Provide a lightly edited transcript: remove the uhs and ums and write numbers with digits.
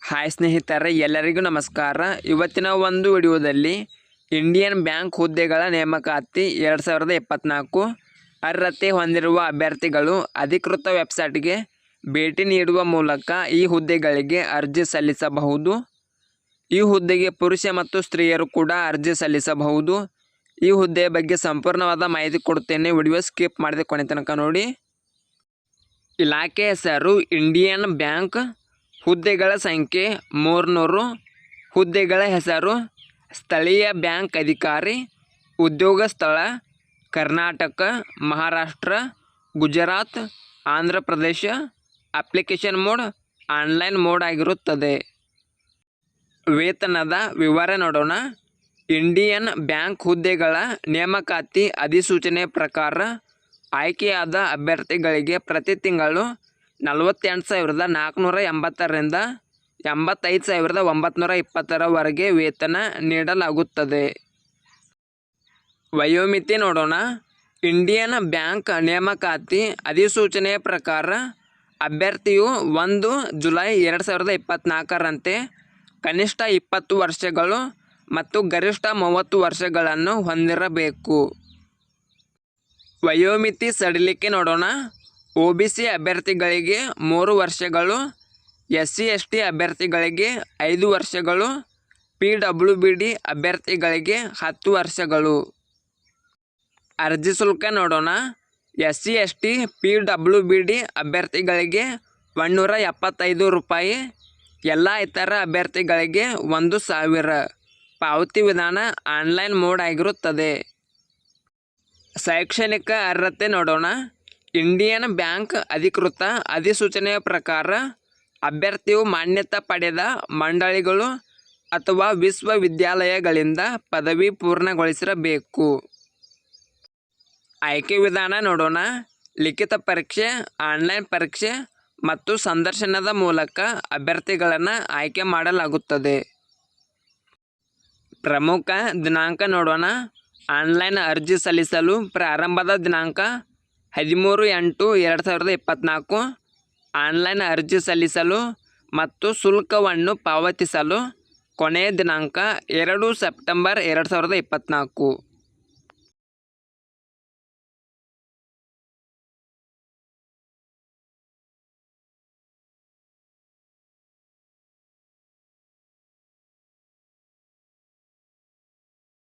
Hi ಸ್ನೇಹಿತರೆ, ಎಲ್ಲರಿಗೂ ನಮಸ್ಕಾರ. ಇವತ್ತಿನ ಒಂದು ವಿಡಿಯೋದಲ್ಲಿ ಇಂಡಿಯನ್ ಬ್ಯಾಂಕ್ ಹುದ್ದೆಗಳ ನೇಮಕಾತಿ 2024 ಅರ್ಹತೆ ಹೊಂದಿರುವ ಅಭ್ಯರ್ಥಿಗಳು ಅಧಿಕೃತ ವೆಬ್ಸೈಟ್ಗೆ ಭೇಟಿ ನೀಡುವ ಮೂಲಕ ಈ ಹುದ್ದೆಗಳಿಗೆ ಅರ್ಜಿ ಸಲ್ಲಿಸಬಹುದು. ಈ ಹುದ್ದೆಗೆ ಪುರುಷ ಮತ್ತು ಸ್ತ್ರೀಯರು ಕೂಡ ಅರ್ಜಿ ಸಲ್ಲಿಸಬಹುದು. ಈ ಹುದ್ದೆಯ ಬಗ್ಗೆ ಸಂಪೂರ್ಣವಾದ ಮಾಹಿತಿ ಕೊಡುತ್ತೇನೆ. ವಿಡಿಯೋ ಸ್ಕಿಪ್ ಮಾಡಿದ ಕೊನೆ ತನಕ ನೋಡಿ. ಇಲಾಖೆ ಹೆಸರು ಇಂಡಿಯನ್ ಬ್ಯಾಂಕ್. ಹುದ್ದೆಗಳ ಸಂಖ್ಯೆ 300. ಹುದ್ದೆಗಳ ಹೆಸರು ಸ್ಥಳೀಯ ಬ್ಯಾಂಕ್ ಅಧಿಕಾರಿ. ಉದ್ಯೋಗ ಸ್ಥಳ Karnataka, Maharashtra, Gujarat, Andhra Pradesh. Application mode online mode ಆಗಿರುತ್ತದೆ. ವೇತನದ ವಿವರ ನೋಡೋಣ. ಇಂಡಿಯನ್ ಬ್ಯಾಂಕ್ ಹುದ್ದೆಗಳ ನೇಮಕಾತಿ ಅಧಿಸೂಚನೆ ಪ್ರಕಾರ ಆಯ್ಕೆಯಾದ ಅಭ್ಯರ್ಥಿಗಳಿಗೆ ಪ್ರತಿ ತಿಂಗಳು 48,480ರಿಂದ 85,920 ವೇತನ ನೀಡಲಾಗುತ್ತದೆ. ವಯೋಮಿತಿ ನೋಡೋಣ. ಇಂಡಿಯನ್ ಬ್ಯಾಂಕ್ ನೇಮಕಾತಿ ಅಧಿಸೂಚನೆಯ ಪ್ರಕಾರ ಅಭ್ಯರ್ಥಿಯು 1 ಜುಲೈ 2024ರಂತೆ ಕನಿಷ್ಠ 20 ವರ್ಷಗಳು ಮತ್ತು ಗರಿಷ್ಠ 30 ವರ್ಷಗಳನ್ನು ಹೊಂದಿರಬೇಕು. ವಯೋಮಿತಿ ಸಡಿಲಿಕೆ ನೋಡೋಣ. OBC ಅಭ್ಯರ್ಥಿಗಳಿಗೆ 3 ವರ್ಷಗಳು, SC/ST ಅಭ್ಯರ್ಥಿಗಳಿಗೆ 5 ವರ್ಷಗಳು, PWBD ಅಭ್ಯರ್ಥಿಗಳಿಗೆ 10 ವರ್ಷಗಳು. ಅರ್ಜಿ ಶುಲ್ಕ ನೋಡೋಣ. SC/ST PWBD ಅಭ್ಯರ್ಥಿಗಳಿಗೆ 175 ರೂಪಾಯಿ, ಎಲ್ಲ ಇತರ ಅಭ್ಯರ್ಥಿಗಳಿಗೆ 1,000. ಪಾವತಿ ವಿಧಾನ ಆನ್ಲೈನ್ ಮೋಡ್ ಆಗಿರುತ್ತದೆ. ಶೈಕ್ಷಣಿಕ ಅರ್ಹತೆ ನೋಡೋಣ. ಇಂಡಿಯನ್ ಬ್ಯಾಂಕ್ ಅಧಿಕೃತ ಅಧಿಸೂಚನೆಯ ಪ್ರಕಾರ ಅಭ್ಯರ್ಥಿಯು ಮಾನ್ಯತೆ ಪಡೆದ ಮಂಡಳಿಗಳು ಅಥವಾ ವಿಶ್ವವಿದ್ಯಾಲಯಗಳಿಂದ ಪದವಿ ಪೂರ್ಣಗೊಳಿಸಿರಬೇಕು. ಆಯ್ಕೆ ವಿಧಾನ ನೋಡೋಣ. ಲಿಖಿತ ಪರೀಕ್ಷೆ, ಆನ್ಲೈನ್ ಪರೀಕ್ಷೆ ಮತ್ತು ಸಂದರ್ಶನದ ಮೂಲಕ ಅಭ್ಯರ್ಥಿಗಳನ್ನು ಆಯ್ಕೆ ಮಾಡಲಾಗುತ್ತದೆ. ಪ್ರಮುಖ ದಿನಾಂಕ ನೋಡೋಣ. ಆನ್ಲೈನ್ ಅರ್ಜಿ ಸಲ್ಲಿಸಲು ಪ್ರಾರಂಭದ ದಿನಾಂಕ 13/8/2024. ಆನ್ಲೈನ್ ಅರ್ಜಿ ಸಲ್ಲಿಸಲು ಮತ್ತು ಶುಲ್ಕವನ್ನು ಪಾವತಿಸಲು ಕೊನೆಯ ದಿನಾಂಕ 2 ಸೆಪ್ಟೆಂಬರ್ 2024.